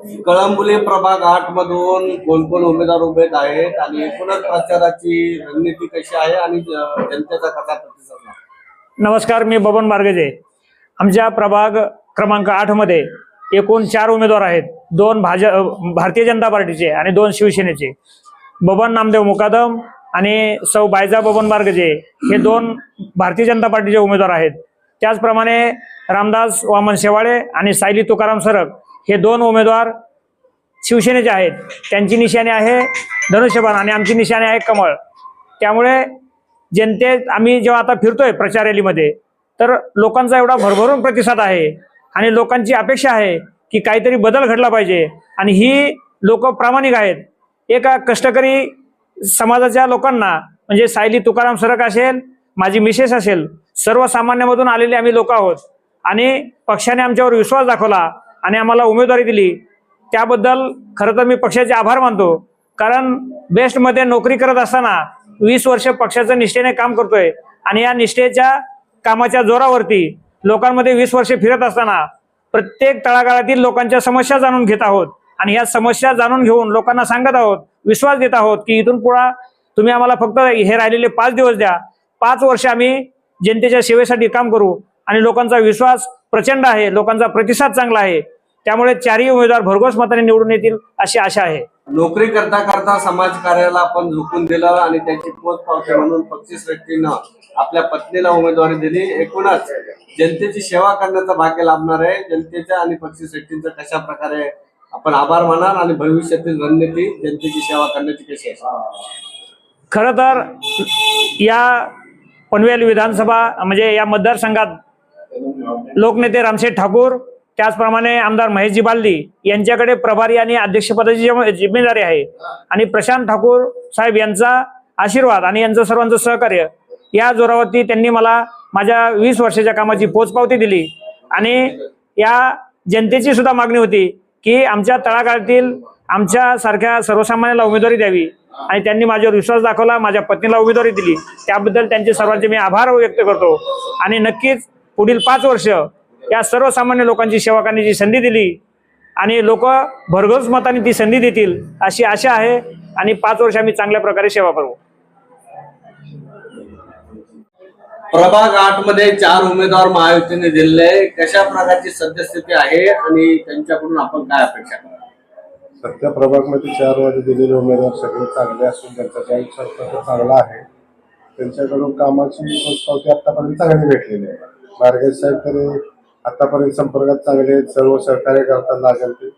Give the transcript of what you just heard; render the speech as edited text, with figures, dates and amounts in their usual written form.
कळंबुली प्रभाग 8 मधून कोण कोण उमेदवार उभे आहेत आणि एकूणच प्रचाराची रणनीती कशी आहे आणि जनतेचा कसा प्रतिसाद आहे? नमस्कार, मी बबन बारगजे। आमच्या प्रभाग क्रमांक 8 मध्ये एकूण 4 उमेदवार आहेत। 2 भारतीय जनता पार्टीचे आणि 2 शिवसेनेचे। बबन नामदेव मुकादम आणि सौ बायजा बबन बारगजे हे 2 भारतीय जनता पार्टीचे उमेदवार आहेत। त्याचप्रमाणे रामदास वामन शेवाळे आणि सायली तुकाराम सरक हे 2 उमेदवार शिवसेनेचे आहेत। त्यांची निशाणी आहे धनुष्यबाण आणि आमची निशाणी आहे कमळ। त्यामुळे जनतेत आम्ही जेव्हा आता फिरतोय प्रचार रॅलीमध्ये तर लोकांचा एवढा भरभरून प्रतिसाद आहे आणि लोकांची अपेक्षा आहे की काहीतरी बदल घडला पाहिजे आणि ही लोक प्रामाणिक आहेत। एका कष्टकरी समाजाच्या लोकांना म्हणजे सायली तुकाराम सरक असेल, माझी मिसेस असेल, सर्वसामान्यामधून आलेले आम्ही लोक आहोत आणि पक्षाने आमच्यावर विश्वास दाखवला आणि आम्हाला उमेदवारी दिली। त्याबद्दल खरं तर मी पक्षाचे आभार मानतो, कारण बेस्टमध्ये नोकरी करत असताना 20 वर्ष पक्षाच्या निष्ठेने काम करतोय आणि या निष्ठेच्या कामाच्या जोरावरती लोकांमध्ये 20 वर्षे फिरत असताना प्रत्येक तळागाळातील लोकांच्या समस्या जाणून घेत आहोत आणि या समस्या जाणून घेऊन लोकांना सांगत आहोत, विश्वास देत आहोत की इथून पुढे तुम्ही आम्हाला फक्त हे राहिलेले 5 दिवस द्या, 5 वर्ष आम्ही जनतेच्या सेवेसाठी काम करू आणि लोकांचा विश्वास प्रचंड आहे, लोकांचा प्रतिसाद चांगला आहे। त्यामुळे 4ही उमेदवार भरघोस मताने निवडून येतील अशी आशा आहे। नोकरी करता करता समाज कार्याला आपण झुकून दिलं आणि त्याची पोचपावती म्हणून 25 व्यक्तींना आपल्या पत्नीला उमेदवारी दिली। एकूणच जनतेची सेवा करण्याचा भाग्य लाभणार आहे। जनतेच्या आणि 25 व्यक्तींचा कशा प्रकारे आपण आभार मानाल आणि भविष्यातील रणनीती जनतेची सेवा करण्याची कशी आहे? खरं तर या पनवेल विधानसभा म्हणजे या मतदारसंघात लोकनेते रामशेठ ठाकूर, त्याचप्रमाणे आमदार महेशजी बालदी यांच्याकडे प्रभारी आणि अध्यक्षपदाची जिम्मेदारी आहे आणि प्रशांत ठाकूर साहेब यांचा आशीर्वाद आणि यांचं सर्वांचं सहकार्य या जोरावरती त्यांनी मला माझ्या 20 वर्षाच्या कामाची पोचपावती दिली आणि या जनतेची सुद्धा मागणी होती की आमच्या तळागाळातील आमच्या सारख्या सर्वसामान्याला उमेदवारी द्यावी आणि त्यांनी माझ्यावर विश्वास दाखवला, माझ्या पत्नीला उमेदवारी दिली। त्याबद्दल त्यांचे सर्वांचे मी आभार व्यक्त करतो आणि नक्कीच पुढील 5 वर्ष या सर्वसामान्य लोकांची सेवा करण्याची संधी दिली आणि लोक भरघोस मताने ती संधी देतील अशी आशा आहे आणि 5 वर्ष आम्ही चांगल्या प्रकारे सेवा करू। प्रभाग 8 मध्ये 4 उमेदवार महायुतीने दिले, कशा प्रकारची सद्यस्थिती आहे आणि त्यांच्याकडून आपण काय अपेक्षा करा? सध्या प्रभाग मध्ये 4 मध्ये दिलेले उमेदवार सगळे चांगले असून त्यांचा बँक संपर्क चांगला आहे। त्यांच्याकडून कामाची पोचपावती आतापर्यंत चांगली भेटलेली आहे। बारगज साहेब तरी आतापर्यंत संपर्कात चांगले, सर्व सहकार्य करतात लागेल ते